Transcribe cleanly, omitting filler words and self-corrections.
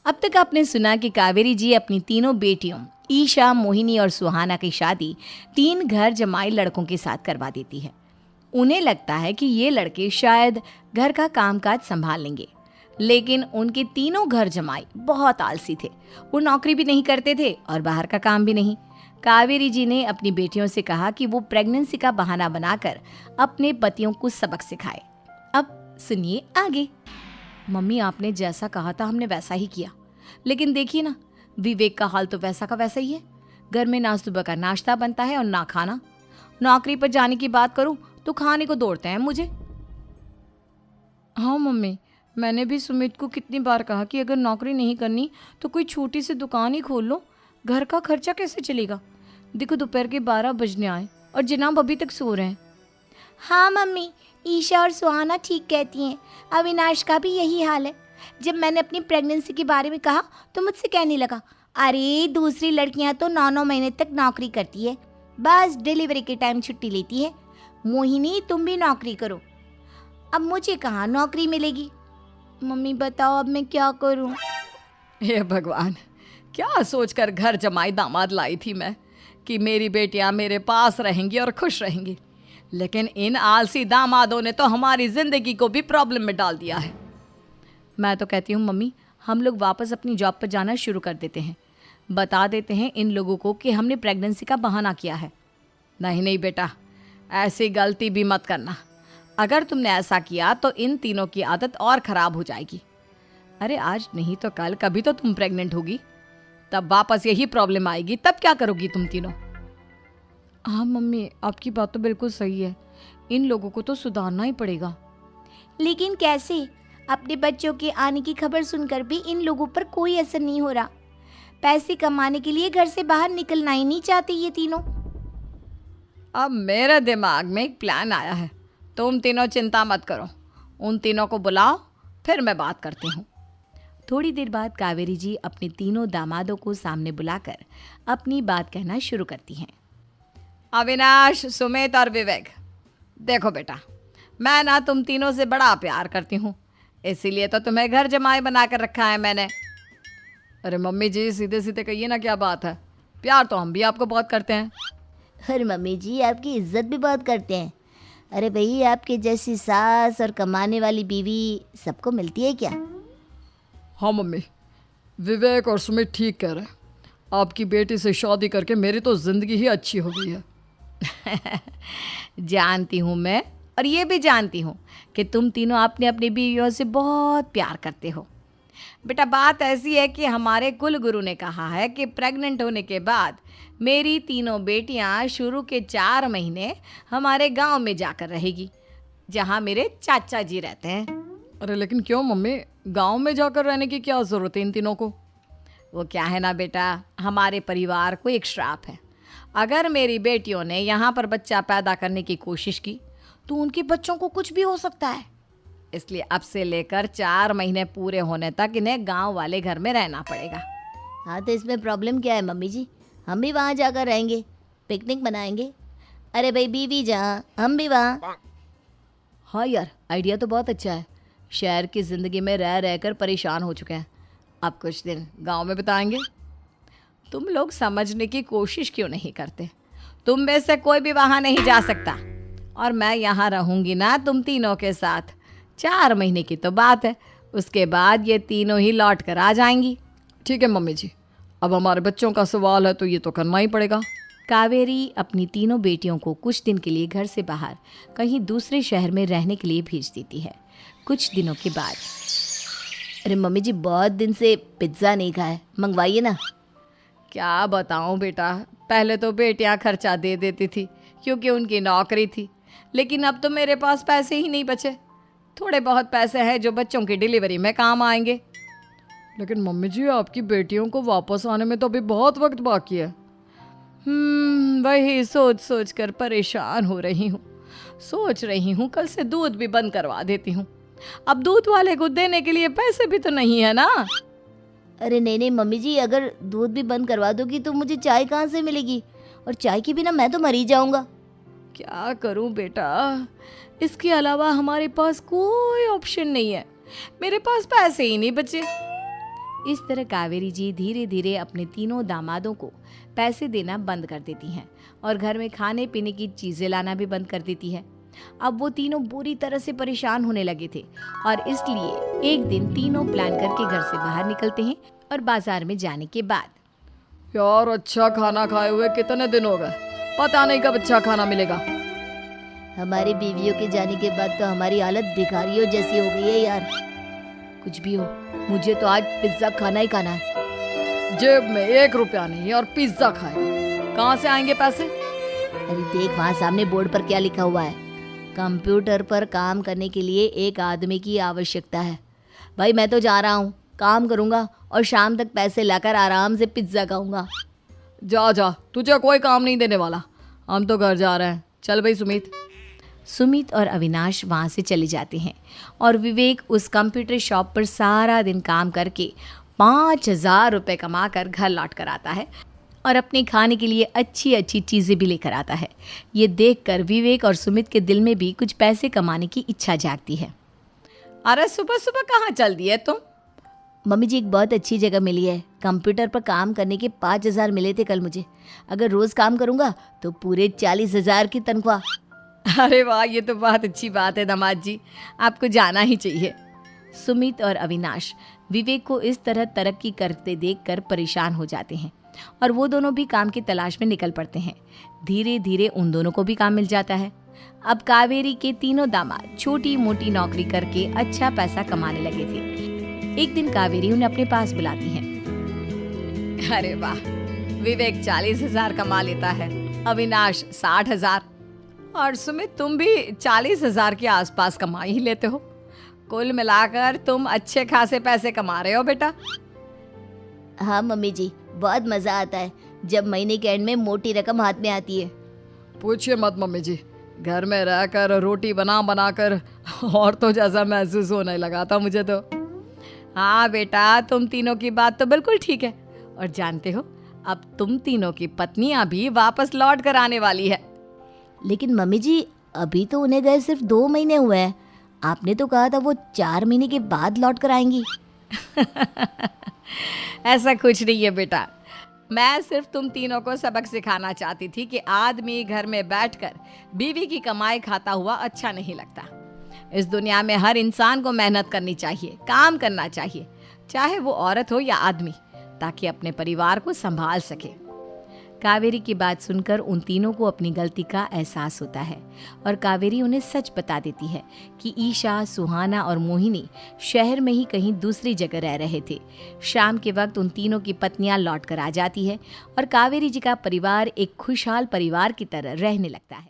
अब तक आपने सुना कि कावेरी जी अपनी तीनों बेटियों ईशा, मोहिनी और सुहाना की शादी 3 घर जमाई लड़कों के साथ करवा देती है। उन्हें लगता है कि ये लड़के शायद घर का कामकाज संभाल लेंगे, लेकिन उनके तीनों घर जमाई बहुत आलसी थे। वो नौकरी भी नहीं करते थे और बाहर का काम भी नहीं। कावेरी जी ने अपनी बेटियों से कहा कि वो प्रेगनेंसी का बहाना बनाकर अपने पतियों को सबक सिखाए। अब सुनिए आगे। मम्मी, आपने जैसा कहा था हमने वैसा ही किया, लेकिन देखिए ना, विवेक का हाल तो वैसा का वैसा ही है। घर में ना सुबह का नाश्ता बनता है और ना खाना। नौकरी पर जाने की बात करूं तो खाने को दौड़ते हैं मुझे। हाँ मम्मी, मैंने भी सुमित को कितनी बार कहा कि अगर नौकरी नहीं करनी तो कोई छोटी सी दुकान ही खोल लो, घर का खर्चा कैसे चलेगा। देखो दोपहर के 12 बजने आए और जनाब अभी तक सो रहे हैं। हाँ मम्मी, ईशा और सुहाना ठीक कहती हैं। अविनाश का भी यही हाल है। जब मैंने अपनी प्रेगनेंसी के बारे में कहा तो मुझसे कहने लगा, अरे दूसरी लड़कियां तो 9-9 महीने तक नौकरी करती है, बस डिलीवरी के टाइम छुट्टी लेती है। मोहिनी, तुम भी नौकरी करो। अब मुझे कहाँ नौकरी मिलेगी। मम्मी बताओ अब मैं क्या करूँ। हे भगवान, क्या सोचकर घर जमाई दामाद लाई थी मैं कि मेरी बेटियां मेरे पास रहेंगी और खुश रहेंगी, लेकिन इन आलसी दामादों ने तो हमारी जिंदगी को भी प्रॉब्लम में डाल दिया है। मैं तो कहती हूँ मम्मी, हम लोग वापस अपनी जॉब पर जाना शुरू कर देते हैं। बता देते हैं इन लोगों को कि हमने प्रेगनेंसी का बहाना किया है। नहीं नहीं बेटा, ऐसी गलती भी मत करना। अगर तुमने ऐसा किया तो इन तीनों की आदत और ख़राब हो जाएगी। अरे आज नहीं तो कल कभी तो तुम प्रेग्नेंट होगी, तब वापस यही प्रॉब्लम आएगी, तब क्या करोगी तुम तीनों। हाँ मम्मी, आपकी बात तो बिल्कुल सही है। इन लोगों को तो सुधारना ही पड़ेगा। लेकिन कैसे? अपने बच्चों के आने की खबर सुनकर भी इन लोगों पर कोई असर नहीं हो रहा। पैसे कमाने के लिए घर से बाहर निकलना ही नहीं चाहते ये तीनों। अब मेरे दिमाग में एक प्लान आया है। तुम तीनों चिंता मत करो, उन तीनों को बुलाओ, फिर मैं बात करती हूँ। थोड़ी देर बाद कावेरी जी अपने तीनों दामादों को सामने बुलाकर अपनी बात कहना शुरू करती हैं। अविनाश, सुमित और विवेक, देखो बेटा, मैं ना तुम तीनों से बड़ा प्यार करती हूँ, इसीलिए तो तुम्हें घर जमाई बना कर रखा है मैंने। अरे मम्मी जी, सीधे सीधे कहिए ना, क्या बात है। प्यार तो हम भी आपको बहुत करते हैं। अरे मम्मी जी, आपकी इज्जत भी बहुत करते हैं। अरे भाई, आपके जैसी सास और कमाने वाली बीवी सबको मिलती है क्या? हाँ मम्मी, विवेक और सुमित ठीक कह रहे हैं। आपकी बेटी से शादी करके मेरी तो ज़िंदगी ही अच्छी हो गई है। जानती हूँ मैं, और ये भी जानती हूँ कि तुम तीनों अपने अपनी बीवियों से बहुत प्यार करते हो। बेटा, बात ऐसी है कि हमारे कुल गुरु ने कहा है कि प्रेग्नेंट होने के बाद मेरी तीनों बेटियां शुरू के 4 महीने हमारे गांव में जाकर रहेगी, जहां मेरे चाचा जी रहते हैं। अरे लेकिन क्यों मम्मी, गांव में जाकर रहने की क्या ज़रूरत है इन तीनों को। वो क्या है ना बेटा, हमारे परिवार को एक श्राप है। अगर मेरी बेटियों ने यहाँ पर बच्चा पैदा करने की कोशिश की तो उनके बच्चों को कुछ भी हो सकता है। इसलिए अब से लेकर 4 महीने पूरे होने तक इन्हें गांव वाले घर में रहना पड़ेगा। हाँ तो इसमें प्रॉब्लम क्या है मम्मी जी? हम भी वहाँ जाकर रहेंगे, पिकनिक मनाएंगे। अरे भाई, बीवी जहाँ हम भी वहाँ। हाँ यार, आइडिया तो बहुत अच्छा है। शहर की ज़िंदगी में रह रहकर परेशान हो चुके हैं, अब कुछ दिन गांव में बिताएंगे। तुम लोग समझने की कोशिश क्यों नहीं करते। तुम में से कोई भी वहाँ नहीं जा सकता, और मैं यहाँ रहूँगी ना तुम तीनों के साथ। 4 महीने की तो बात है, उसके बाद ये तीनों ही लौट कर आ जाएंगी। ठीक है मम्मी जी, अब हमारे बच्चों का सवाल है तो ये तो करना ही पड़ेगा। कावेरी अपनी तीनों बेटियों को कुछ दिन के लिए घर से बाहर कहीं दूसरे शहर में रहने के लिए भेज देती है। कुछ दिनों के बाद, अरे मम्मी जी, बहुत दिन से पिज्ज़ा नहीं खाया, मंगवाइए ना। क्या बताऊं बेटा, पहले तो बेटियां खर्चा दे देती थी क्योंकि उनकी नौकरी थी, लेकिन अब तो मेरे पास पैसे ही नहीं बचे। थोड़े बहुत पैसे हैं जो बच्चों की डिलीवरी में काम आएंगे। लेकिन मम्मी जी, आपकी बेटियों को वापस आने में तो अभी बहुत वक्त बाकी है। वही सोच सोच कर परेशान हो रही हूँ। सोच रही हूँ कल से दूध भी बंद करवा देती हूँ। अब दूध वाले को देने के लिए पैसे भी तो नहीं है ना। अरे नहीं नहीं मम्मी जी, अगर दूध भी बंद करवा दोगी तो मुझे चाय कहाँ से मिलेगी? और चाय के बिना मैं तो मर ही जाऊँगा। क्या करूं बेटा, इसके अलावा हमारे पास कोई ऑप्शन नहीं है। मेरे पास पैसे ही नहीं बचे। इस तरह कावेरी जी धीरे धीरे अपने तीनों दामादों को पैसे देना बंद कर देती हैं और घर में खाने पीने की चीज़ें लाना भी बंद कर देती है। अब वो तीनों बुरी तरह से परेशान होने लगे थे और इसलिए एक दिन तीनों प्लान करके घर से बाहर निकलते हैं और बाजार में जाने के बाद यार अच्छा खाना खाए हुए कितने दिन हो गए, पता नहीं कब अच्छा खाना मिलेगा। हमारी बीवियों के जाने के बाद तो हमारी हालत भिखारियों जैसी हो गई है यार। कुछ भी हो, मुझे तो आज पिज्ज़ा खाना ही खाना है। जेब में 1 रुपया नहीं और पिज्जा खाएगा, कहाँ से आएंगे पैसे? अरे देख वहाँ सामने बोर्ड पर क्या लिखा हुआ है, कंप्यूटर पर काम करने के लिए एक आदमी की आवश्यकता है। भाई मैं तो जा रहा हूँ, काम करूँगा और शाम तक पैसे लाकर आराम से पिज्ज़ा खाऊंगा। जा जा, तुझे कोई काम नहीं देने वाला, हम तो घर जा रहे हैं। चल भाई सुमित। सुमित और अविनाश वहाँ से चले जाते हैं और विवेक उस कंप्यूटर शॉप पर सारा दिन काम करके 5,000 रुपये कमा कर घर लौट कर आता है और अपने खाने के लिए अच्छी अच्छी चीज़ें भी लेकर आता है। ये देखकर विवेक और सुमित के दिल में भी कुछ पैसे कमाने की इच्छा जागती है। अरे सुबह सुबह कहाँ चल दिए तुम? मम्मी जी एक बहुत अच्छी जगह मिली है, कंप्यूटर पर काम करने के 5,000 मिले थे कल मुझे। अगर रोज़ काम करूँगा तो पूरे 40,000 की तनख्वाह। अरे वाह, ये तो बहुत अच्छी बात है दामाद जी, आपको जाना ही चाहिए। सुमित और अविनाश विवेक को इस तरह तरक्की करते देखकर परेशान हो जाते हैं और वो दोनों भी काम की तलाश में निकल पड़ते हैं। धीरे धीरे उन दोनों को भी काम मिल जाता है। अब कावेरी के तीनों दामाद छोटी मोटी नौकरी करके अच्छा पैसा कमाने लगे थे। एक दिन कावेरी उन्हें अपने पास बुलाती है। अरे वाह, विवेक 40,000 कमा लेता है, अविनाश 60,000 और सुमित तुम भी 40,000 के आसपास कमा ही लेते हो। कुल मिलाकर तुम अच्छे खासे पैसे कमा रहे हो बेटा। हाँ मम्मी जी, बहुत मज़ा आता है जब महीने के एंड में मोटी रकम हाथ में आती है। पूछिए मत मम्मी जी, घर में रहकर रोटी बना बना कर और तो जैसा महसूस होने लगा था मुझे तो। हाँ बेटा, तुम तीनों की बात तो बिल्कुल ठीक है और जानते हो अब तुम तीनों की पत्नियां भी वापस लौट कर आने वाली है। लेकिन मम्मी जी अभी तो उन्हें गए सिर्फ 2 महीने हुए हैं, आपने तो कहा था वो 4 महीने के बाद लौट कर आएंगी। ऐसा कुछ नहीं है बेटा, मैं सिर्फ तुम तीनों को सबक सिखाना चाहती थी कि आदमी घर में बैठकर बीवी की कमाई खाता हुआ अच्छा नहीं लगता। इस दुनिया में हर इंसान को मेहनत करनी चाहिए, काम करना चाहिए, चाहे वो औरत हो या आदमी, ताकि अपने परिवार को संभाल सके। कावेरी की बात सुनकर उन तीनों को अपनी गलती का एहसास होता है और कावेरी उन्हें सच बता देती है कि ईशा, सुहाना और मोहिनी शहर में ही कहीं दूसरी जगह रह रहे थे। शाम के वक्त उन तीनों की पत्नियां लौट कर आ जाती है और कावेरी जी का परिवार एक खुशहाल परिवार की तरह रहने लगता है।